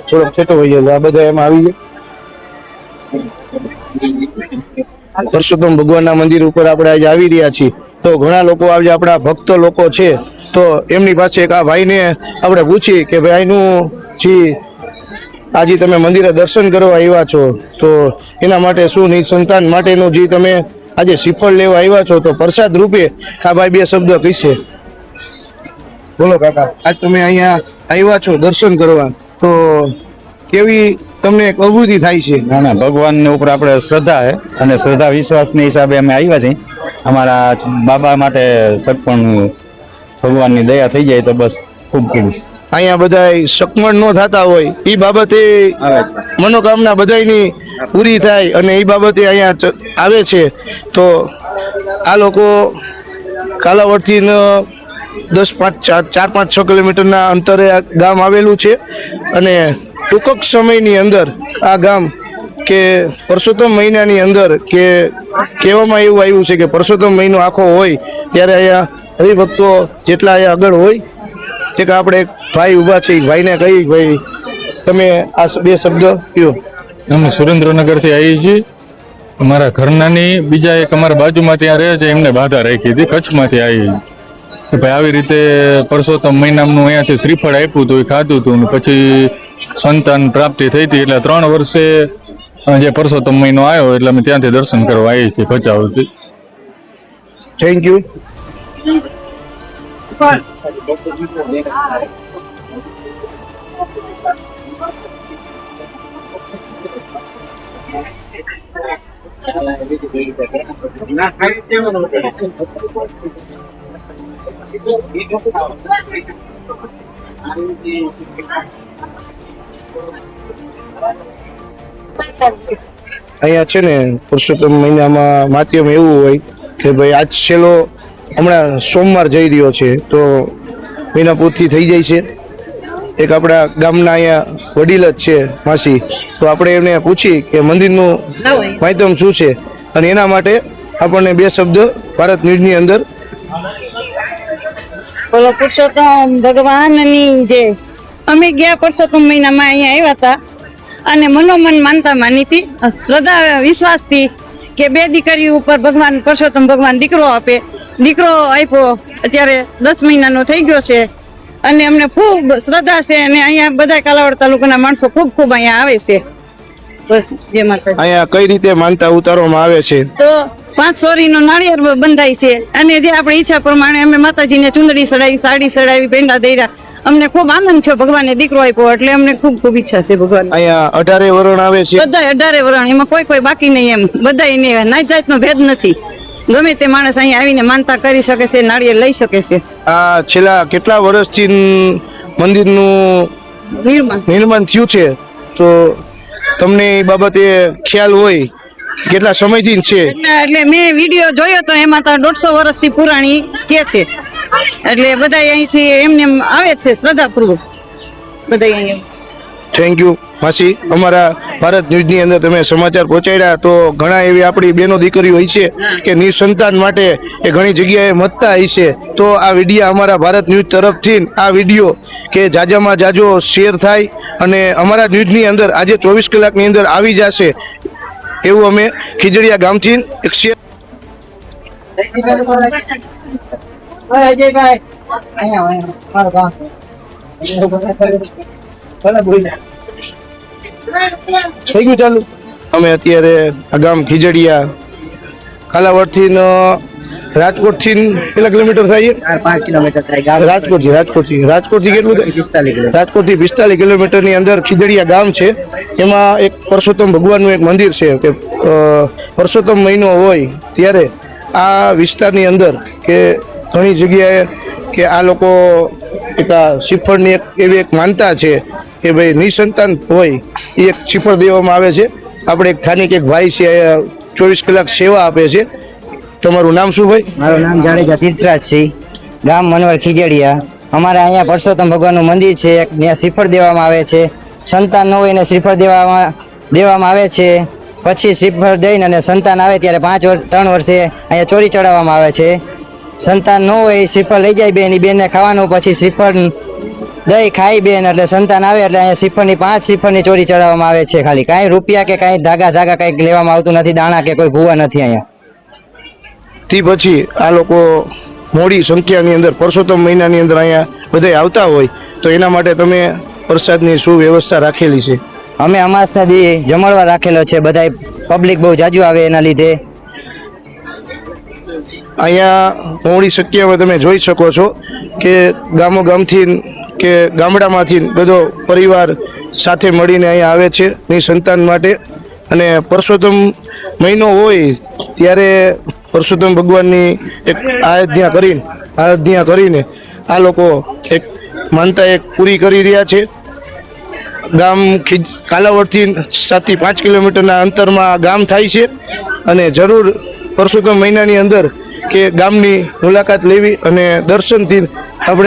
થોડોક છેટો હોય જાય આ બધા એમાં આવી જાય. પરસોત્તમ ભગવાનના મંદિર ઉપર આપણે આજે આવી રહ્યા છીએ. તો ઘણા લોકો આજે આપણા ભક્ત લોકો છે, તો એમની પાસે એક આ ભાઈને આપણે પૂછી કે ભાઈનું જી આજે તમે મંદિરે દર્શન કરવા આવ્યા છો, તો એના માટે શું નિસંતાન માટેનું જે તમે આજે શ્રીફળ લેવા આવ્યા છો, તો પ્રસાદ રૂપે આ ભાઈ બે શબ્દ કહીશે. બોલો કાકા, આજ તમે અહીંયા આવ્યા છો દર્શન કરવા, તો કેવી તમને એક અનુભૂતિ થાય છે? ના ના, ભગવાન ઉપર આપણે શ્રદ્ધા છે અને શ્રદ્ધા વિશ્વાસની હિસાબે અમે આવ્યા છીએ. અમારા બાબા માટે સટપણ ભગવાનની દયા થઈ જાય તો બસ ખૂબ ખૂબ. અહીંયા બધા સકમણ ન થતા હોય એ બાબતે મનોકામના બધાની પૂરી થાય અને એ બાબતે અહીંયા આવે છે. તો આ લોકો કાલાવડથી 4-5-6 કિલોમીટરના અંતરે આ ગામ આવેલું છે અને ટૂંક સમયની અંદર આ ગામ કે પરસોત્તમ મહિનાની અંદર કે કહેવામાં એવું આવ્યું છે કે પરસોત્તમ મહિનો આખો હોય ત્યારે અહીંયા હરિભક્તો જેટલા અહીંયા આગળ હોય તે કે આપણે એક ભાઈ ઊભા છે, ભાઈને કહી ભાઈ તમે આ બે શબ્દ કહો. અમે સુરેન્દ્રનગરથી આવીએ છીએ. અમારા ઘરનાની બીજા એક અમારા બાજુમાં ત્યાં રહે છે, એમને બાધા રાખી હતી, કચ્છમાંથી આવી કે ભાઈ આવી રીતે પરસોત્તમ મહિનાનું અહીંયાથી શ્રીફળ આપ્યું હતું, એ ખાધું હતું ને પછી સંતાન પ્રાપ્તિ થઈ હતી. એટલે 3 વર્ષે જે પરસોત્તમ મહિનો આવ્યો એટલે અમે ત્યાંથી દર્શન કરવા આવીએ છીએ ભચાઉથી. Thank you. અહીંયા છે ને પુરુષોત્તમ મહિનામાં માધ્યમ એવું હોય કે ભાઈ આજ છેલ્લો હમણાં સોમવાર જઈ રહ્યો છે, તો મહિના પૂરતી થઈ જાય છે. એક આપણા ગામના અહીંયા વડીલ જ છે માસી, તો આપણે એમને પૂછી કે મંદિરનું માધ્યમ શું છે અને એના માટે આપણને બે શબ્દ ભારત ન્યૂઝની અંદર. બોલો પુરુષોત્તમ ભગવાનની જે અમે ગયા પુરુષોત્તમ મહિનામાં અહીંયા આવ્યા હતા અને મનોમન માનતા માની હતી, શ્રદ્ધા વિશ્વાસથી કે 2 દીકરીઓ ઉપર ભગવાન પુરુષોત્તમ ભગવાન દીકરો આપે. દીકરો આપ્યો, અત્યારે 10 મહિનાનો થઈ ગયો છે અને અમને ખૂબ શ્રદ્ધા છે અને અહીંયા બધા કાલાવડ તાલુકાના માણસો ખૂબ અહીંયા આવે છે. બસ જે માતા અહીંયા કઈ રીતે માનતા ઉતારવામાં આવે છે? તો 5 સોરીનો નાળિયેર બંધાય છે અને જે આપણી ઈચ્છા પ્રમાણે અમે માતાજીને ચુંદડી ચડાવી, સાડી ચડાવી, પેંડા દઈરા. અમને ખૂબ આનંદ છે, ભગવાને દીકરો આપ્યો એટલે અમને ખૂબ ઈચ્છા છે ભગવાન. અહીંયા 18 વરણ આવે છે, બધા 18 વરણ, એમાં કોઈ બાકી નહીં, એમ બધા નાત જાતનો ભેદ નથી. ગમે તે માણસ અહીંયા આવીને માનતા કરી શકે છે, નાળિયેર લઈ શકે છે. આ છેલ્લા કેટલા વર્ષથી મંદિરનું નિર્માણ થયું છે, તો તમને એ બાબતે ખ્યાલ હોય કેટલા સમયથી છે? એટલે મેં વિડીયો જોયો તો એમાં તો 150 વર્ષથી પુરાણી કે છે, એટલે બધા અહીંથી એમને આવે છે શ્રદ્ધાપૂર્વક બધા અહીંયા. થેન્ક યુ માસી, અમારા ભારત ન્યૂઝની અંદર તમે સમાચાર પહોંચાડ્યા. તો ઘણા એવી આપણી બેનો દીકરીઓ હોય છે કે નિસંતાન માટે એ ઘણી જગ્યાએ મતતા હોય છે, તો આ વિડીયો અમારા ભારત ન્યૂઝ તરફથી આ વિડીયો કે જાજામાં જાજો શેર થાય અને અમારા ન્યૂઝની અંદર આજે 24 કલાકની અંદર આવી જશે એવું અમે ખીજડીયા ગામથી એક શેર. થઈ ગયું ચાલુ. અમે અત્યારે આ ગામ ખીજડીયા કાલાવડથી રાજકોટથી કેટલા કિલોમીટર થાય? 4-5 કિલોમીટર થાય. રાજકોટથી કેટલું થાય? 45. રાજકોટથી 45 કિલોમીટરની અંદર ખીજડીયા ગામ છે. એમાં એક પરસોત્તમ ભગવાનનું એક મંદિર છે કે પરસોત્તમ મહિનો હોય ત્યારે આ વિસ્તારની અંદર કે ઘણી જગ્યાએ કે આ લોકો એક આ શ્રીફળની એક એવી એક માનતા છે કે ભાઈ નિસંતાન હોય એ એક શ્રીફળ દેવામાં આવે છે. આપણે એક સ્થાનિક એક ભાઈ છે, 24 કલાક સેવા આપે છે. તમારું નામ શું ભાઈ? મારું નામ જાડેજા તીર્થરાજ છે, ગામ મનવર ખીજડીયા. અમારે અહીંયા પરસોત્તમ ભગવાનનું મંદિર છે, ત્યાં શ્રીફળ દેવામાં આવે છે. સંતાન ન હોય એને શ્રીફળ દેવામાં આવે છે પછી શ્રીફળ દઈને અને સંતાન આવે ત્યારે 3 વર્ષે અહીંયા ચોરી ચડાવવામાં આવે છે. સંતાન ન હોય એ શ્રીફળ લઈ જાય બેન, એ બેનને ખાવાનું, પછી શ્રીફળ દહીં ખાઈ બેન એટલે સંતાન આવે એટલે અહીંયા શ્રીફળની 5 શ્રીફળની ચોરી ચડાવવામાં આવે છે. ખાલી કાંઈ રૂપિયા કે કાંઈ ધાગા કંઈક લેવામાં આવતું નથી, દાણા કે કોઈ ભૂવા નથી અહીંયા. તે પછી આ લોકો મોડી સંખ્યાની અંદર પરસોત્તમ મહિનાની અંદર અહીંયા બધા આવતા હોય તો એના માટે તમે પ્રસાદની શું વ્યવસ્થા રાખેલી છે? અમે અમાસના દી જમણવાર રાખેલો છે, બધા પબ્લિક બહુ જાજુ આવે એના લીધે. અહીંયા મોડી સંખ્યામાં તમે જોઈ શકો છો કે ગામોગામથી કે ગામડામાંથી બધો પરિવાર સાથે મળીને અહીંયા આવે છે ની સંતાન માટે. અને પરસોત્તમ મહિનો હોય ત્યારે પરસોત્તમ ભગવાનની એક આરાધના કરીને આ લોકો એક માનતા એક પૂરી કરી રહ્યા છે. ગામ કાલાવડથી 7 થી 5 કિલોમીટરના અંતરમાં ગામ થાય છે અને જરૂર પરસોત્તમ મહિનાની અંદર કે ગામની મુલાકાત લેવી અને દર્શનથી